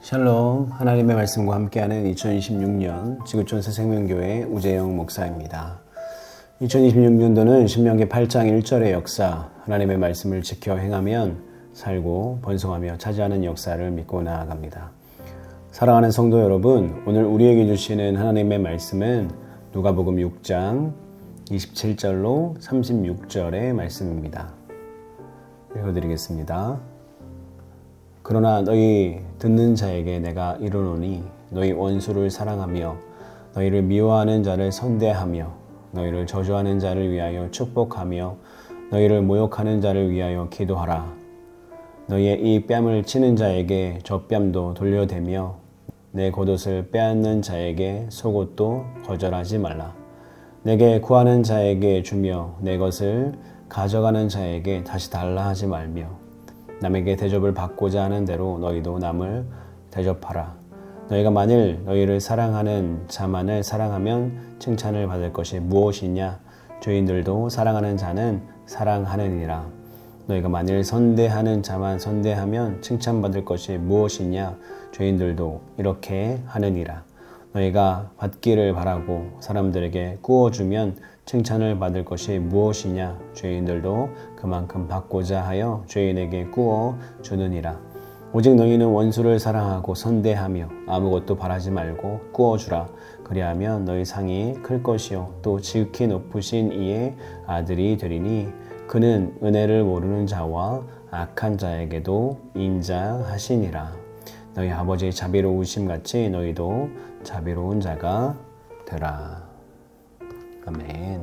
샬롬, 하나님의 말씀과 함께하는 2026년 지구촌 새생명교회 우재영 목사입니다. 2026년도는 신명기 8장 1절의 역사, 하나님의 말씀을 지켜 행하면 살고 번성하며 차지하는 역사를 믿고 나아갑니다. 사랑하는 성도 여러분, 오늘 우리에게 주시는 하나님의 말씀은 누가복음 6장 27절로 36절의 말씀입니다. 읽어드리겠습니다. 그러나 너희 듣는 자에게 내가 이르노니 너희 원수를 사랑하며 너희를 미워하는 자를 선대하며 너희를 저주하는 자를 위하여 축복하며 너희를 모욕하는 자를 위하여 기도하라. 너희의 이 뺨을 치는 자에게 저 뺨도 돌려대며 내 겉옷을 빼앗는 자에게 속옷도 거절하지 말라. 내게 구하는 자에게 주며 내 것을 가져가는 자에게 다시 달라 하지 말며 남에게 대접을 받고자 하는 대로 너희도 남을 대접하라. 너희가 만일 너희를 사랑하는 자만을 사랑하면 칭찬을 받을 것이 무엇이냐? 죄인들도 사랑하는 자는 사랑하느니라. 너희가 만일 선대하는 자만 선대하면 칭찬받을 것이 무엇이냐? 죄인들도 이렇게 하느니라. 너희가 받기를 바라고 사람들에게 구워주면 칭찬을 받을 것이 무엇이냐? 죄인들도 그만큼 받고자 하여 죄인에게 구워 주느니라. 오직 너희는 원수를 사랑하고 선대하며 아무것도 바라지 말고 구워주라. 그리하면 너희 상이 클 것이요 또 지극히 높으신 이의 아들이 되리니 그는 은혜를 모르는 자와 악한 자에게도 인자하시니라. 너희 아버지의 자비로우심 같이 너희도 자비로운 자가 되라. 아멘.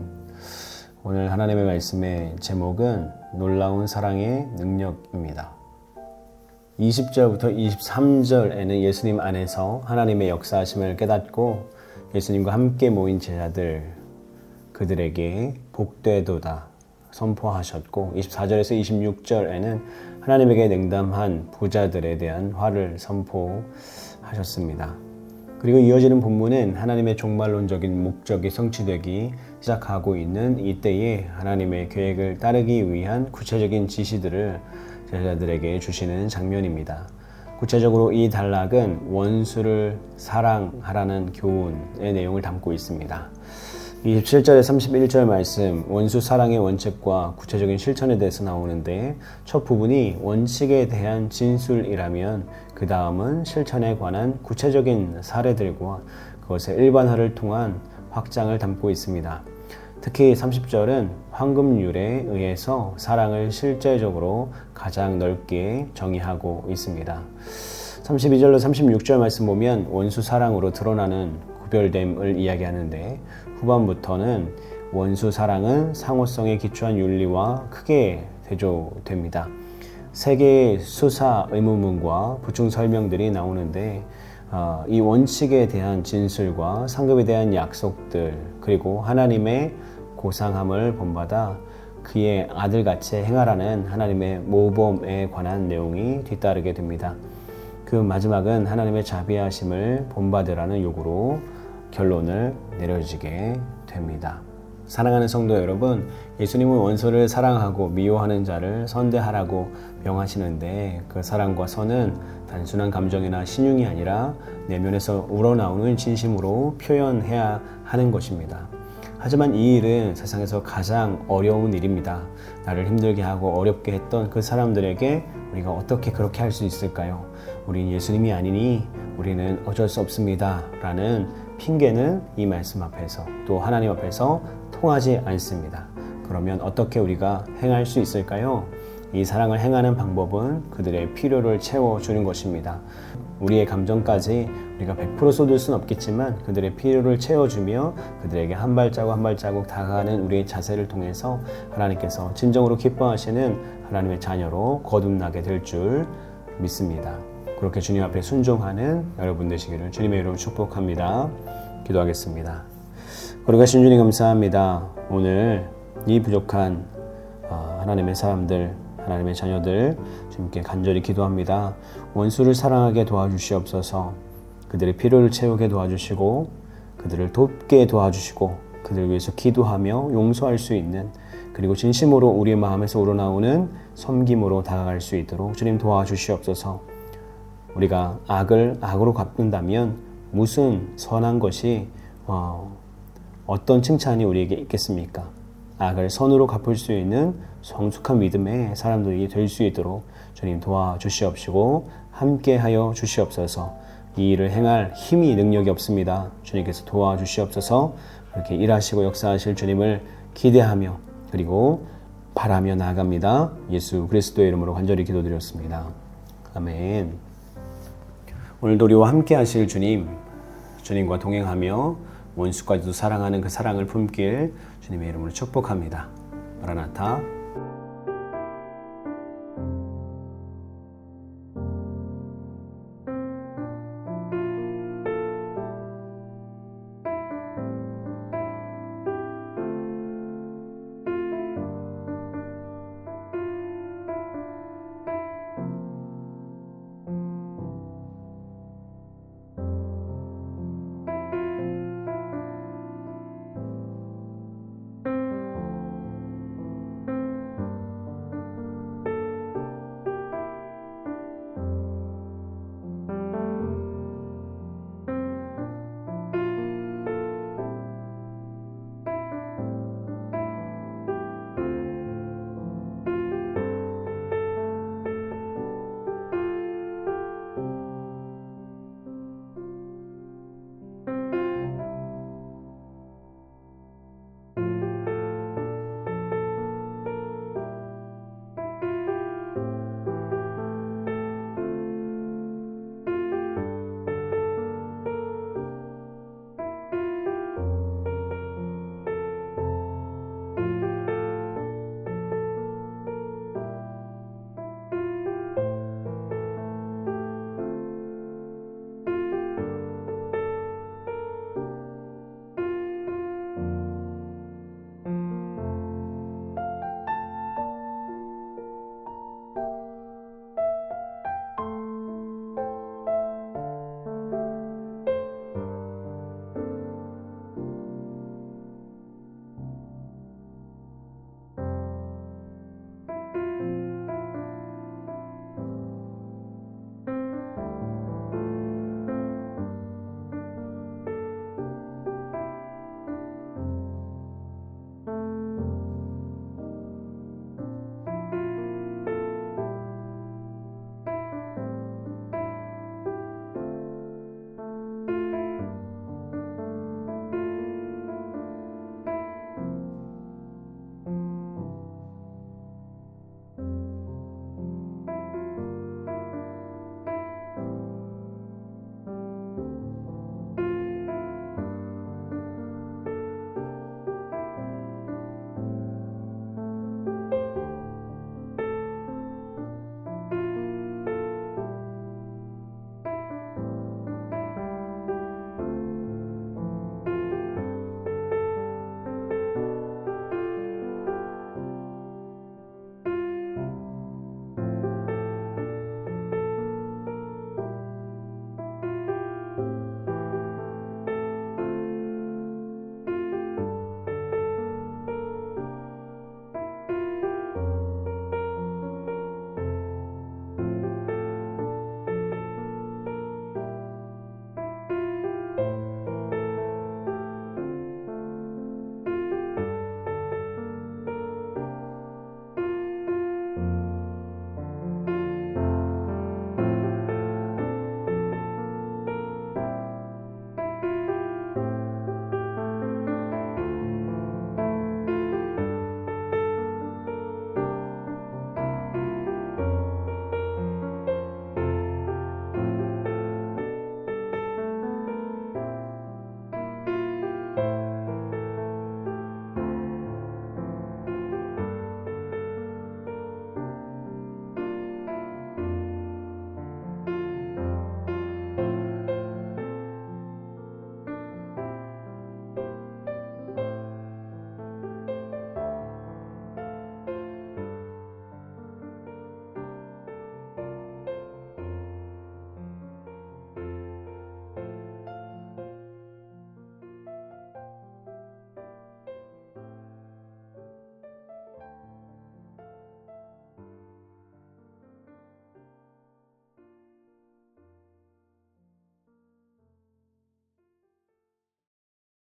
오늘 하나님의 말씀의 제목은 놀라운 사랑의 능력입니다. 20절부터 23절에는 예수님 안에서 하나님의 역사하심을 깨닫고 예수님과 함께 모인 제자들 그들에게 복되도다 선포하셨고 24절에서 26절에는 하나님에게 냉담한 부자들에 대한 화를 선포하셨습니다. 그리고 이어지는 본문은 하나님의 종말론적인 목적이 성취되기 시작하고 있는 이때에 하나님의 계획을 따르기 위한 구체적인 지시들을 제자들에게 주시는 장면입니다. 구체적으로 이 단락은 원수를 사랑하라는 교훈의 내용을 담고 있습니다. 27절에 31절 말씀, 원수 사랑의 원칙과 구체적인 실천에 대해서 나오는데 첫 부분이 원칙에 대한 진술이라면 그 다음은 실천에 관한 구체적인 사례들과 그것의 일반화를 통한 확장을 담고 있습니다. 특히 30절은 황금률에 의해서 사랑을 실제적으로 가장 넓게 정의하고 있습니다. 32절로 36절 말씀 보면 원수 사랑으로 드러나는 구별됨을 이야기하는데 후반부터는 원수 사랑은 상호성에 기초한 윤리와 크게 대조됩니다. 세 개의 수사 의문문과 보충 설명들이 나오는데 이 원칙에 대한 진술과 상급에 대한 약속들 그리고 하나님의 고상함을 본받아 그의 아들같이 행하라는 하나님의 모범에 관한 내용이 뒤따르게 됩니다. 그 마지막은 하나님의 자비하심을 본받으라는 요구로 결론을 내려지게 됩니다. 사랑하는 성도 여러분, 예수님은 원수를 사랑하고 미워하는 자를 선대하라고 명하시는데 그 사랑과 선은 단순한 감정이나 신용이 아니라 내면에서 우러나오는 진심으로 표현해야 하는 것입니다. 하지만 이 일은 세상에서 가장 어려운 일입니다. 나를 힘들게 하고 어렵게 했던 그 사람들에게 우리가 어떻게 그렇게 할 수 있을까요? 우린 예수님이 아니니 우리는 어쩔 수 없습니다. 라는 핑계는 이 말씀 앞에서 또 하나님 앞에서 통하지 않습니다. 그러면 어떻게 우리가 행할 수 있을까요? 이 사랑을 행하는 방법은 그들의 필요를 채워주는 것입니다. 우리의 감정까지 우리가 100% 쏟을 수는 없겠지만 그들의 필요를 채워주며 그들에게 한 발자국 한 발자국 다가가는 우리의 자세를 통해서 하나님께서 진정으로 기뻐하시는 하나님의 자녀로 거듭나게 될 줄 믿습니다. 그렇게 주님 앞에 순종하는 여러분 되시기를 주님의 이름으로 축복합니다. 기도하겠습니다. 거룩하신 주님 감사합니다. 오늘 이 부족한 하나님의 사람들, 하나님의 자녀들 주님께 간절히 기도합니다. 원수를 사랑하게 도와주시옵소서. 그들의 필요를 채우게 도와주시고 그들을 돕게 도와주시고 그들을 위해서 기도하며 용서할 수 있는 그리고 진심으로 우리의 마음에서 우러나오는 섬김으로 다가갈 수 있도록 주님 도와주시옵소서. 우리가 악을 악으로 갚는다면 무슨 선한 것이 어떤 칭찬이 우리에게 있겠습니까? 악을 선으로 갚을 수 있는 성숙한 믿음의 사람들이 될 수 있도록 주님 도와주시옵시고 함께하여 주시옵소서. 이 일을 행할 힘이 능력이 없습니다. 주님께서 도와주시옵소서. 그렇게 일하시고 역사하실 주님을 기대하며 그리고 바라며 나아갑니다. 예수 그리스도의 이름으로 간절히 기도드렸습니다. 아멘. 오늘도 우리와 함께 하실 주님과 동행하며 원수까지도 사랑하는 그 사랑을 품길 주님의 이름으로 축복합니다. 마라나타.